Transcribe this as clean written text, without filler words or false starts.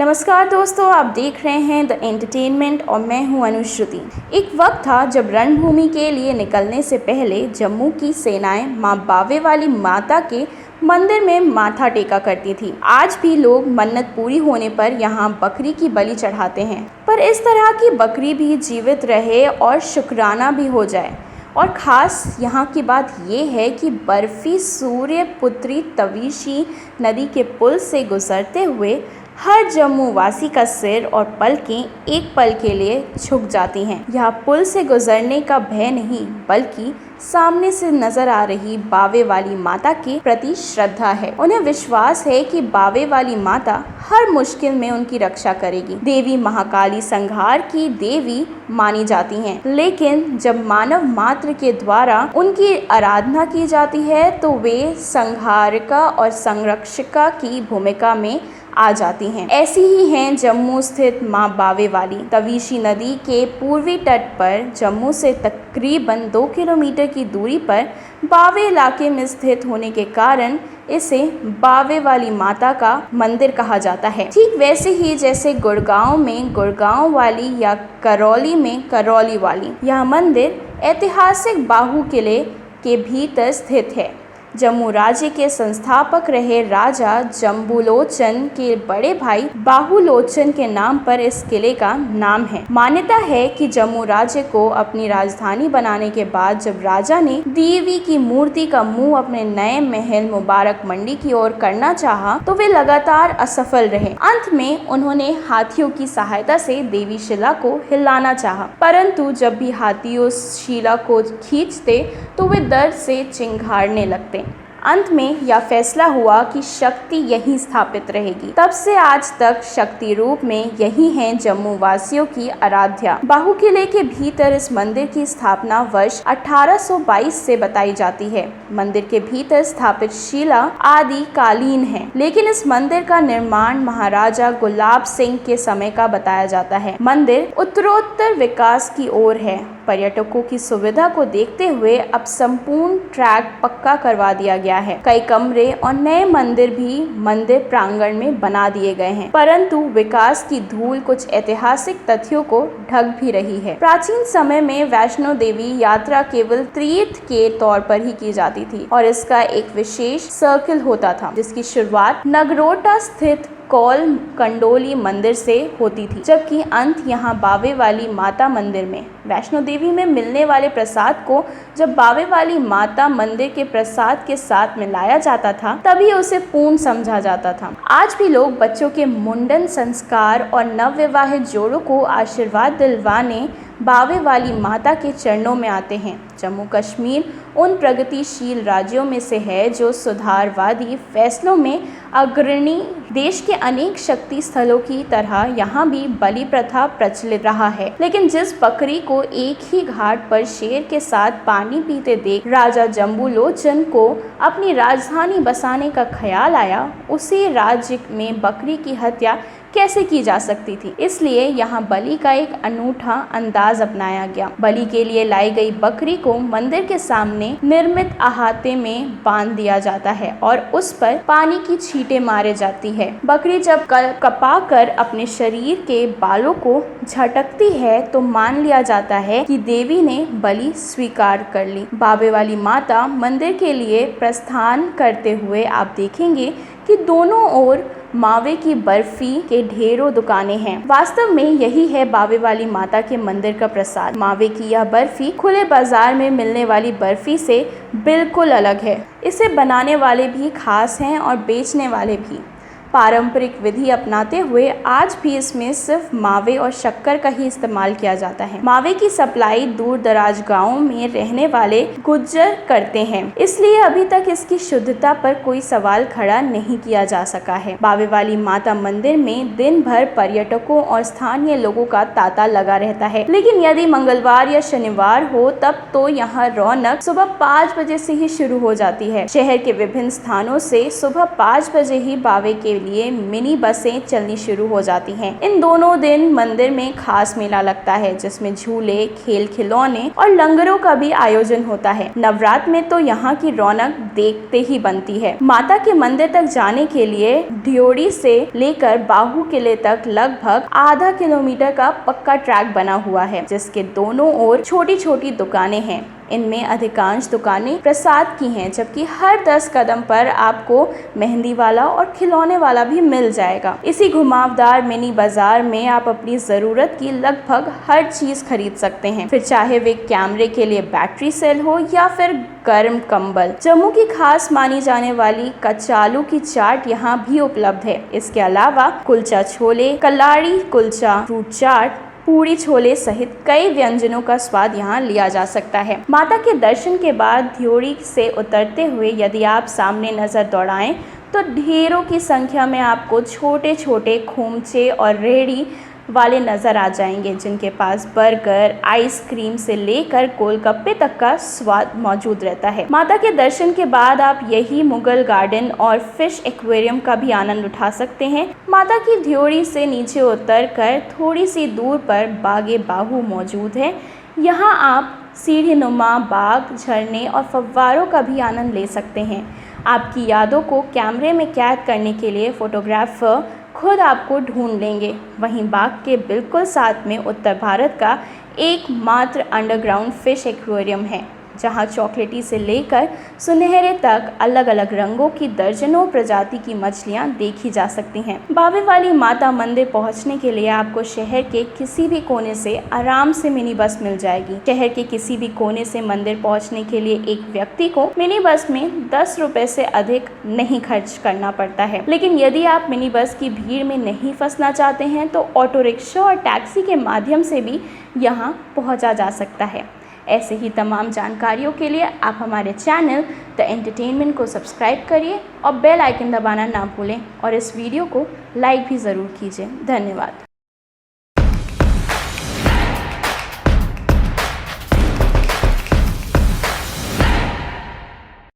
नमस्कार दोस्तों, आप देख रहे हैं द एंटरटेनमेंट और मैं हूं अनुश्रुति। एक वक्त था जब रणभूमि के लिए निकलने से पहले जम्मू की सेनाएं मां बावे वाली माता के मंदिर में माथा टेका करती थी। आज भी लोग मन्नत पूरी होने पर यहां बकरी की बलि चढ़ाते हैं, पर इस तरह की बकरी भी जीवित रहे और शुक्राना भी हो जाए। और ख़ास यहाँ की बात ये है कि बर्फ़ी सूर्य पुत्री तवीशी नदी के पुल से गुजरते हुए हर जम्मू वासी का सिर और पलकें एक पल के लिए झुक जाती हैं। यह पुल से गुजरने का भय नहीं, बल्कि सामने से नजर आ रही बावे वाली माता के प्रति श्रद्धा है। उन्हें विश्वास है कि बावे वाली माता हर मुश्किल में उनकी रक्षा करेगी। देवी महाकाली संहार की देवी मानी जाती हैं, लेकिन जब मानव मात्र के द्वारा उनकी आराधना की जाती है तो वे संहारका और संरक्षिका की भूमिका में आ जाती हैं। ऐसी ही हैं जम्मू स्थित मां बावे वाली। तवीशी नदी के पूर्वी तट पर जम्मू से तकरीबन 2 किलोमीटर की दूरी पर बावे इलाके में स्थित होने के कारण इसे बावे वाली माता का मंदिर कहा जाता है। ठीक वैसे ही जैसे गुड़गांव में गुड़गांव वाली या करौली में करौली वाली। यह मंदिर ऐतिहासिक बाहू किले के भीतर स्थित है। जम्मू राज्य के संस्थापक रहे राजा जम्बूलोचन के बड़े भाई बाहुलोचन के नाम पर इस किले का नाम है। मान्यता है कि जम्मू राज्य को अपनी राजधानी बनाने के बाद जब राजा ने देवी की मूर्ति का मुंह अपने नए महल मुबारक मंडी की ओर करना चाहा तो वे लगातार असफल रहे। अंत में उन्होंने हाथियों की सहायता से देवी शिला को हिलाना चाहा, परंतु जब भी हाथियों शिला को खींचते तो वे दर्द से चिंघाड़ने लगते। अंत में यह फैसला हुआ कि शक्ति यहीं स्थापित रहेगी। तब से आज तक शक्ति रूप में यही हैं जम्मू वासियों की आराध्या। बाहू किले के भीतर इस मंदिर की स्थापना वर्ष 1822 से बताई जाती है। मंदिर के भीतर स्थापित शिला आदि कालीन है, लेकिन इस मंदिर का निर्माण महाराजा गुलाब सिंह के समय का बताया जाता है। मंदिर उत्तरोत्तर विकास की ओर है। पर्यटकों की सुविधा को देखते हुए अब संपूर्ण ट्रैक पक्का करवा दिया गया है। कई कमरे और नए मंदिर भी मंदिर प्रांगण में बना दिए गए हैं, परंतु विकास की धूल कुछ ऐतिहासिक तथ्यों को ढक भी रही है। प्राचीन समय में वैष्णो देवी यात्रा केवल तीर्थ के तौर पर ही की जाती थी और इसका एक विशेष सर्किल होता था, जिसकी शुरुआत नगरोटा स्थित कौल कंडोली मंदिर से होती थी, जबकि अंत यहाँ बावे वाली माता मंदिर में। वैष्णो देवी में मिलने वाले प्रसाद को जब बावे वाली माता मंदिर के प्रसाद के साथ मिलाया जाता था तभी उसे पूर्ण समझा जाता था। आज भी लोग बच्चों के मुंडन संस्कार और नवविवाहित जोड़ों को आशीर्वाद दिलवाने बावे वाली माता के चरणों में आते हैं। जम्मू कश्मीर उन प्रगतिशील राज्यों में से है जो सुधारवादी फैसलों में अग्रणी। देश के अनेक शक्ति स्थलों की तरह यहाँ भी बलि प्रथा प्रचलित रहा है, लेकिन जिस बकरी को एक ही घाट पर शेर के साथ पानी पीते देख राजा जम्बूलोचन को अपनी राजधानी बसाने का ख्याल आया, उसी राज्य में बकरी की हत्या कैसे की जा सकती थी। इसलिए यहाँ बलि का एक अनूठा अंदाज अपनाया गया। बलि के लिए लाई गई बकरी को मंदिर के सामने निर्मित अहाते में बांध दिया जाता है और उस पर पानी की छींटे मारे जाती है। बकरी जब कपाकर अपने शरीर के बालों को झटकती है तो मान लिया जाता है कि देवी ने बलि स्वीकार कर ली। बावे वाली माता मंदिर के लिए प्रस्थान करते हुए आप देखेंगे कि दोनों ओर मावे की बर्फी के ढेरों दुकानें हैं। वास्तव में यही है बावे वाली माता के मंदिर का प्रसाद। मावे की यह बर्फी खुले बाजार में मिलने वाली बर्फी से बिल्कुल अलग है। इसे बनाने वाले भी खास हैं और बेचने वाले भी। पारंपरिक विधि अपनाते हुए आज भी इसमें सिर्फ मावे और शक्कर का ही इस्तेमाल किया जाता है। मावे की सप्लाई दूर दराज गाँवों में रहने वाले गुज्जर करते हैं, इसलिए अभी तक इसकी शुद्धता पर कोई सवाल खड़ा नहीं किया जा सका है। बावे वाली माता मंदिर में दिन भर पर्यटकों और स्थानीय लोगों का तांता लगा रहता है, लेकिन यदि मंगलवार या शनिवार हो तब तो यहाँ रौनक सुबह 5 बजे से ही शुरू हो जाती है। शहर के विभिन्न स्थानों से सुबह 5 बजे ही बावे के लिए मिनी बसें चलनी शुरू हो जाती हैं। इन दोनों दिन मंदिर में खास मेला लगता है जिसमें झूले, खेल खिलौने और लंगरों का भी आयोजन होता है। नवरात्र में तो यहाँ की रौनक देखते ही बनती है। माता के मंदिर तक जाने के लिए ढियोड़ी से लेकर बाहू किले तक लगभग आधा किलोमीटर का पक्का ट्रैक बना हुआ है जिसके दोनों ओर छोटी छोटी दुकानें हैं। इनमें अधिकांश दुकानें प्रसाद की हैं, जबकि हर 10 कदम पर आपको मेहंदी वाला और खिलौने वाला भी मिल जाएगा। इसी घुमावदार मिनी बाजार में आप अपनी ज़रूरत की लगभग हर चीज़ खरीद सकते हैं, फिर चाहे वे कैमरे के लिए बैटरी सेल हो या फिर गर्म कंबल। जम्मू की खास मानी जाने वाली कचालू की चाट यहाँ भी उपलब्ध है। इसके अलावा कुलचा छोले, कलाड़ी कुलचा, फ्रूट चाट, पूरी छोले सहित कई व्यंजनों का स्वाद यहाँ लिया जा सकता है। माता के दर्शन के बाद ढियोड़ी से उतरते हुए यदि आप सामने नज़र दौड़ाएं तो ढेरों की संख्या में आपको छोटे छोटे खोमचे और रेहड़ी वाले नज़र आ जाएंगे जिनके पास बर्गर, आइसक्रीम से लेकर गोलगप्पे तक का स्वाद मौजूद रहता है। माता के दर्शन के बाद आप यही मुगल गार्डन और फिश एक्वेरियम का भी आनंद उठा सकते हैं। माता की ढियोड़ी से नीचे उतरकर थोड़ी सी दूर पर बागे बाहू मौजूद है। यहाँ आप सीढ़ीनुमा बाग, झरने और फव्वारों का भी आनंद ले सकते हैं। आपकी यादों को कैमरे में कैद करने के लिए फोटोग्राफर खुद आपको ढूंढ लेंगे। वहीं बाग के बिल्कुल साथ में उत्तर भारत का एकमात्र अंडरग्राउंड फिश एक्वेरियम है जहां चॉकलेटी से लेकर सुनहरे तक अलग अलग रंगों की दर्जनों प्रजाति की मछलियां देखी जा सकती हैं। बावे वाली माता मंदिर पहुंचने के लिए आपको शहर के किसी भी कोने से आराम से मिनी बस मिल जाएगी। शहर के किसी भी कोने से मंदिर पहुंचने के लिए एक व्यक्ति को मिनी बस में 10 रुपए से अधिक नहीं खर्च करना पड़ता है। लेकिन यदि आप मिनी बस की भीड़ में नहीं फंसना चाहते हैं तो ऑटो रिक्शा और टैक्सी के माध्यम से भी यहाँ पहुँचा जा सकता है। ऐसे ही तमाम जानकारियों के लिए आप हमारे चैनल द एंटरटेनमेंट को सब्सक्राइब करिए और बेल आइकन दबाना ना भूलें और इस वीडियो को लाइक भी ज़रूर कीजिए। धन्यवाद।